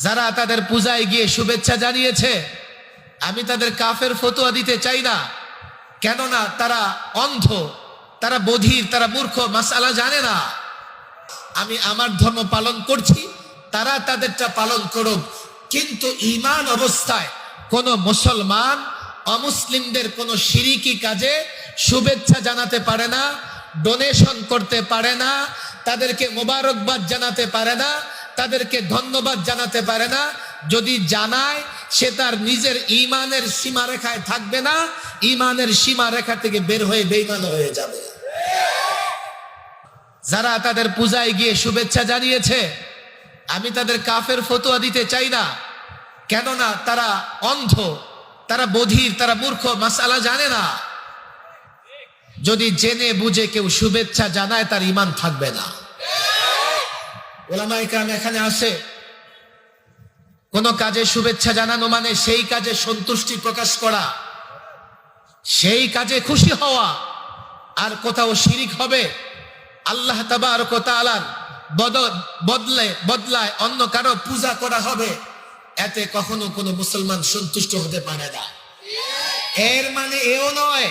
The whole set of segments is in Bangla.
যারা তাদের পূজায় গিয়ে শুভেচ্ছা জানিয়েছে, আমি তাদের কাফের ফতোয়া দিতে চাই না, কেননা তারা অন্ধ, তারা বধির, তারা মূর্খ, মাসআলা জানে না। আমি আমার ধর্ম পালন করছি, তারা তাদেরটা পালন করুক, কিন্তু ঈমান অবস্থায় কোন মুসলমান অমুসলিমদের কোন শিরিকি কাজে শুভেচ্ছা জানাতে পারে না, ডোনেশন করতে পারে না, তাদেরকে মোবারকবাদ জানাতে পারে না, তাদেরকে ধন্যবাদ জানাতে পারে না। যদি জানায়, সে তার নিজের ঈমানের সীমারেখায় থাকবে না, ঈমানের সীমারেখা থেকে বের হয়ে বেঈমান হয়ে যাবে। যারা তাদের পূজায় গিয়ে শুভেচ্ছা জানিয়েছে, আমি তাদের কাফের ফতোয়া দিতে চাই না, কেননা তারা অন্ধ, তারা বধির, তারা মূর্খ, মাসআলা জানে না। যদি জেনে বুঝে কেউ শুভেচ্ছা জানায়, তার ঈমান থাকবে না। উলামায়ে কেরাম এখানে আসে, কোন কাজে শুভেচ্ছা জানানো মানে সেই কাজে সন্তুষ্টি প্রকাশ করা, সেই কাজে খুশি হওয়া। আর কোথাও শিরিক হবে, আল্লাহ তাবারক ওয়া তাআলার বদলায় অন্য কারো পূজা করা হবে, এতে কখনো কোনো মুসলমান সন্তুষ্ট হতে পারে না। এর মানে এও নয়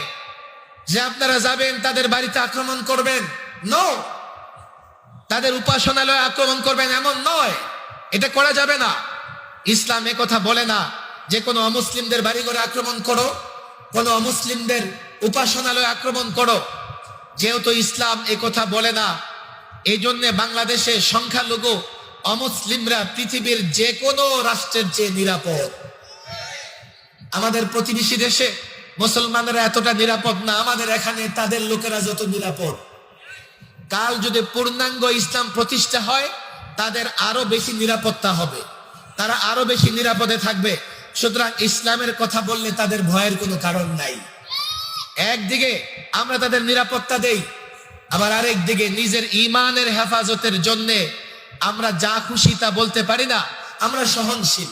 যে আপনারা যাবেন তাদের বাড়িতে আক্রমণ করবেন, নো। তাদের উপাসনালয়ে আক্রমণ করবেন, এমন নয়, এটা করা যাবে না। ইসলাম এ কথা বলে না যে কোনো অমুসলিমদের বাড়িঘরে আক্রমণ করো, কোনো অমুসলিমদের উপাসনালয়ে আক্রমণ করো। যেহেতু ইসলাম এ কথা বলে না, এই জন্য বাংলাদেশে সংখ্যালঘু অমুসলিমরা পৃথিবীর যে কোনো রাষ্ট্রের চেয়ে নিরাপদ। আমাদের প্রতিবেশী দেশে মুসলমানরা এতটা নিরাপদ না, আমাদের এখানে তাদের লোকেরা যত নিরাপদ। কাল যদি পূর্ণাঙ্গ ইসলাম প্রতিষ্ঠা হয়, তাদের আরো বেশি নিরাপত্তা হবে, তারা আরো বেশি নিরাপদে থাকবে। সুতরাং ইসলামের কথা বললে তাদের ভয়ের কোনো কারণ নাই। একদিকে আমরা তাদের নিরাপত্তা দেই, আবার আরেক দিকে নিজের ঈমানের হেফাজতের জন্য আমরা যা খুশি তা বলতে পারি না, আমরা সহনশীল।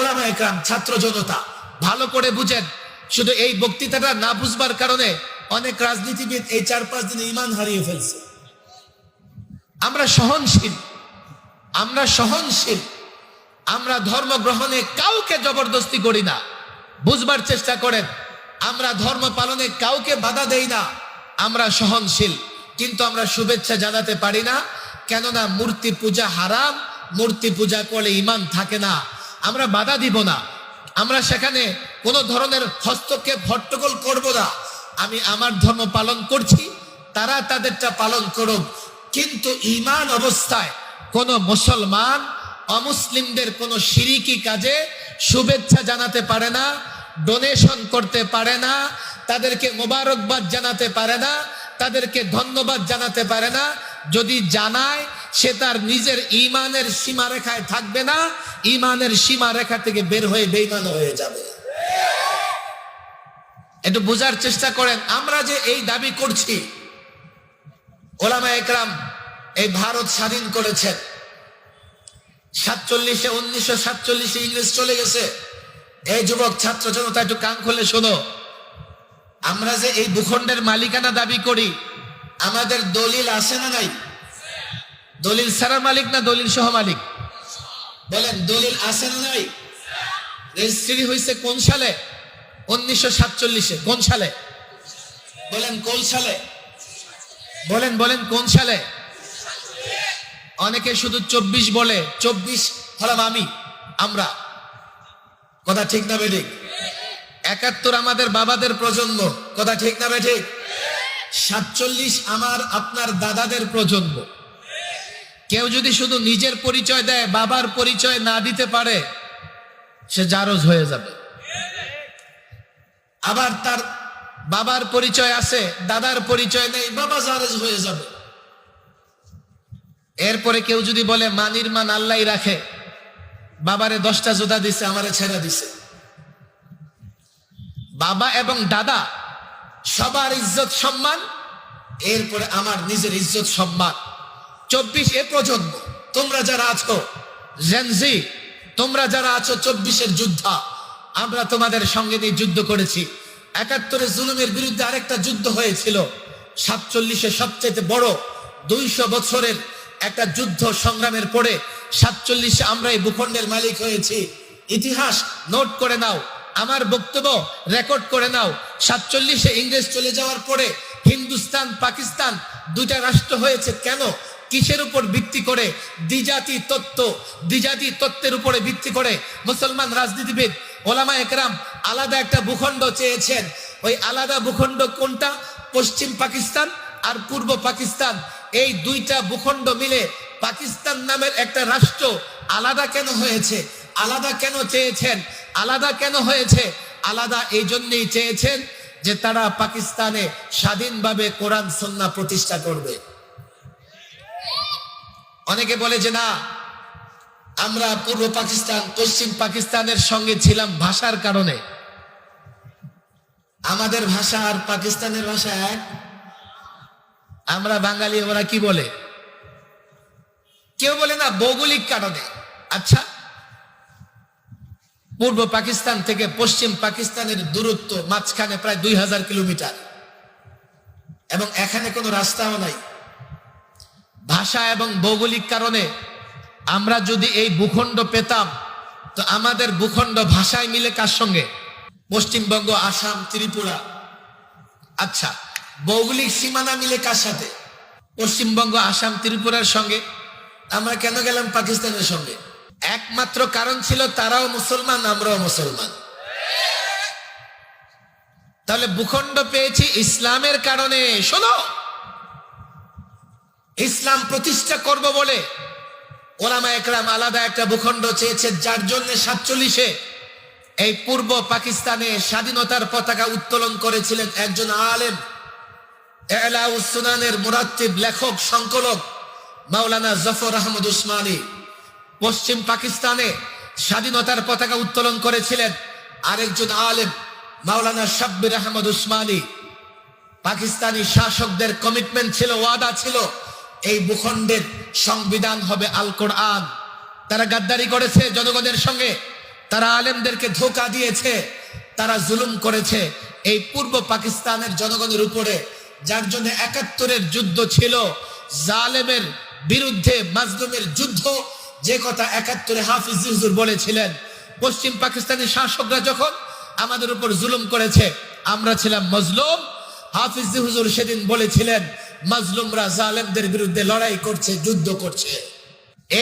উলামায়ে কেরাম, ছাত্র জনতা ভালো করে বুঝেন, শুধু এই বক্তৃতাটা না বুঝবার কারণে অনেক রাজনীতিবিদ এই 4-5 দিনে ঈমান হারিয়ে ফেলছে। আমরা সহনশীল, আমরা সহনশীল, আমরা ধর্ম গ্রহণে কাউকে জবরদস্তি করি না। বুঝবার চেষ্টা করেন, আমরা ধর্ম পালনে কাউকে বাধা দেই না, আমরা সহনশীল। কিন্তু আমরা শুভেচ্ছা জানাতে পারি না, কেননা মূর্তি পূজা হারাম, মূর্তি পূজা করলে ঈমান থাকে না। আমরা বাধা দিব না, আমরা সেখানে কোনো ধরনের হস্তক্ষেপ হট্টগোল করব না। আমি আমার ধর্ম পালন করছি, তারা তাদেরটা পালন করুক, কিন্তু ঈমান অবস্থায় কোন মুসলমান অমুসলিমদের কোন শিরিকি কাজে শুভেচ্ছা জানাতে পারে না, ডোনেশন করতে পারে না, তাদেরকে মোবারকবাদ জানাতে পারে না, তাদেরকে ধন্যবাদ জানাতে পারে না। যদি জানায়, সে তার নিজের ঈমানের সীমারেখায় থাকবে না, ঈমানের সীমারেখা থেকে বের হয়ে বেঈমান হয়ে যাবে। একটু বোঝার চেষ্টা করেন, আমরা যে এই দাবি করছি, উলামায়ে কেরাম এই ভারত স্বাধীন করেছেন 1947 ইংরেজ চলে গেছে। এই যুবক ছাত্র জনতা একটু কান খুলে শোনো, আমরা যে এই ভূখণ্ডের মালিকানা দাবি করি, আমাদের দলিল আছে না নাই? দলিল ছাড়া মালিক না দলিল সহ মালিক? বলেন, দলিল আছে না নাই? রেজিস্ট্রি হয়েছে কোন সালে? 1947। কোন সালে? বলেন কোন সালে? বলেন বলেন কোন সালে? অনেকে শুধু 24 বলে, 24 হলাম আমরা। কথা ঠিক না বেঠিক? 71 আমাদের বাবাদের প্রজন্ম, কথা ঠিক না বেঠিক? 47 আমার আপনার দাদাদের প্রজন্ম। কেউ যদি শুধু নিজের পরিচয় দেয়, বাবার পরিচয় না দিতে পারে, সে জারজ হয়ে যাবে। আবার তার বাবার পরিচয় আছে, দাদার পরিচয় নেই, বাবা জারজ হয়ে যাবে। এরপরে কেউ যদি বলে মানির মান আল্লাহই রাখে, বাবারে 10টা জুতা দিছে, আমারে ছেড়া দিছে। বাবা এবং দাদা সবার ইজ্জত সম্মান, এরপরে আমার নিজের ইজ্জত সম্মান। 24 এ প্রজন্ম, তোমরা যারা আছো জেনজি, তোমরা যারা আছো 24-এর যোদ্ধা, আমরা তোমাদের সঙ্গে নিয়ে যুদ্ধ করেছি। 71-এ জুলুমের বিরুদ্ধে আরেকটা যুদ্ধ হয়েছিল। 47-এ সবচেয়ে বড় 200 বছরের একটা যুদ্ধ সংগ্রামের পরে 47 আমরা এই ভূখণ্ডের মালিক হয়েছি। ইতিহাস নোট করে নাও, আমার বক্তব্য রেকর্ড করে নাও। 47 ইংরেজ চলে যাওয়ার পরে হিন্দুস্তান পাকিস্তান দুইটা রাষ্ট্র হয়েছে কেন? কিসের উপর ভিত্তি করে? দ্বিজাতি তত্ত্বের উপরে ভিত্তি করে মুসলমান রাজনীতিবিদ ওলামা একরাম আলাদা একটা ভূখণ্ড চেয়েছেন। ওই আলাদা ভূখণ্ড কোনটা? পশ্চিম পাকিস্তান আর পূর্ব পাকিস্তান। এই দুইটা ভূখণ্ড মিলে পাকিস্তান নামের একটা রাষ্ট্র আলাদা কেন হয়েছে? আলাদা কেন চেয়েছেন? আলাদা কেন হয়েছে? আলাদা এই জন্যই চেয়েছেন যে তারা পাকিস্তানে স্বাধীনভাবে কোরআন সুন্নাহ প্রতিষ্ঠা করবে। অনেকে বলে যে না, আমরা পূর্ব পাকিস্তান পশ্চিম পাকিস্তানের সঙ্গে ছিলাম ভাষার কারণে। আমাদের ভাষা আর পাকিস্তানের ভাষা এক। আমরা বাঙালি, ওরা কি বলে? কেউ বলে না ভৌগোলিক কারণে। আচ্ছা, পূর্ব পাকিস্তান থেকে পশ্চিম পাকিস্তানের দূরত্ব মাঝখানে প্রায় 2000 কিলোমিটার, এবং এখানে কোনো রাস্তাও নাই। ভাষা এবং ভৌগোলিক কারণে আমরা যদি এই ভূখণ্ড পেতাম, তো আমাদের ভূখণ্ড ভাষায় মিলে কার সঙ্গে? পশ্চিমবঙ্গ, আসাম, ত্রিপুরা। আচ্ছা, ভৌগোলিক সীমানা মিলে কার সাথে? পশ্চিমবঙ্গ, আসাম, ত্রিপুরার সঙ্গে। আমরা কেন গেলাম পাকিস্তানের সঙ্গে? একমাত্র কারণ ছিল তারাও মুসলমান, আমরাও মুসলমান। তাহলে ভূখণ্ড পেয়েছি ইসলামের কারণে। শোনো, ইসলাম প্রতিষ্ঠা করব বলে ওলামা একরাম আলাদা একটা ভূখণ্ড চেয়েছে, যার জন্য 47 এই পূর্ব পাকিস্তানে স্বাধীনতার পতাকা উত্তোলন করেছিলেন একজন আলেম, ইলাউস সুনানের মুরাত্তিব, লেখক, সংকলক মাওলানা জফর আহমদ উসমানী। পশ্চিম পাকিস্তানে স্বাধীনতার পতাকা উত্তোলন করেছিলেন আরেকজন আলেম, মাওলানা শাব্বির আহমদ উসমানী। পাকিস্তানি শাসকদের কমিটমেন্ট ছিল, ওয়াদা ছিল, এই ভূখণ্ডের সংবিধান হবে আল কোরআন। তারা গাদ্দারি করেছে জনগণের সঙ্গে, তারা আলেমদেরকে ধোঁকা দিয়েছে, তারা জুলুম করেছে এই পূর্ব পাকিস্তানের জনগণের উপরে, যার জন্য 71-এর যুদ্ধ ছিল জালেমের বিরুদ্ধে, মাজলুমের যুদ্ধ। যে কথা 71-এ হাফিজ হুজুর বলেছিলেন, পশ্চিম পাকিস্তানি শাসকরা যখন আমাদের উপর জুলুম করেছে, আমরা ছিলাম মজলুম। হাফিজ হুজুর সেদিন বলেছিলেন, মাজলুমরা জালেমদের বিরুদ্ধে লড়াই করছে, যুদ্ধ করছে।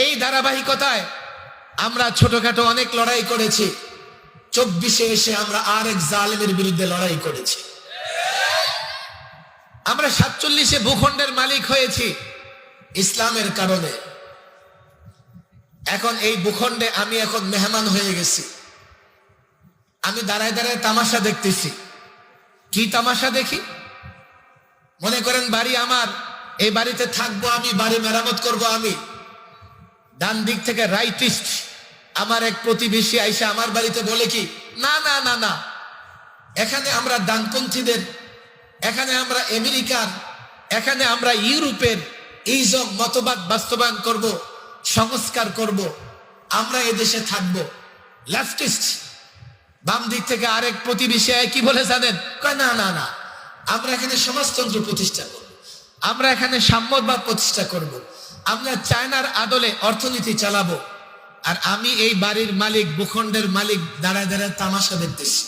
এই ধারাবাহিকতায় আমরা ছোটখাটো অনেক লড়াই করেছি। 24-এ এসে আমরা আরেক জালেমের বিরুদ্ধে লড়াই করেছি। আমরা 47-এ ভূখণ্ডের মালিক হয়েছি ইসলামের কারণে। এখন এই ভূখণ্ডে আমি এখন মেহমান হয়ে গেছি। আমি দাঁড়ায় দাঁড়ায় তামাশা দেখতেছি। কি তামাশা দেখি? মনে করেন বাড়ি আমার, এই বাড়িতে থাকবো আমি, বাড়ি মেরামত করব আমি। ডান দিক থেকে রাইটিস্ট আমার এক প্রতিবেশী আইসা আমার বাড়িতে বলে কি, না না না না, এখানে আমরা ডানপন্থীদের, এখানে আমরা আমেরিকার, এখানে আমরা ইউরোপের এইসব মতবাদ বাস্তবায়ন করব, সংস্কার করব, আমরা এদেশে থাকব। লেফটিস্ট। বাম দিক থেকে আরেক প্রতিবেশী কি বলে জানেন? কয় না না না, আমরা এখানে সমাজতন্ত্র প্রতিষ্ঠা করব, আমরা এখানে সাম্যবাদ প্রতিষ্ঠা করব, আমরা চায়নার আদলে অর্থনীতি চালাবো। আর আমি এই বাড়ির মালিক, ভূখণ্ডের মালিক, দাঁড়ায় দাঁড়ায় তামাশা দেখতেছি।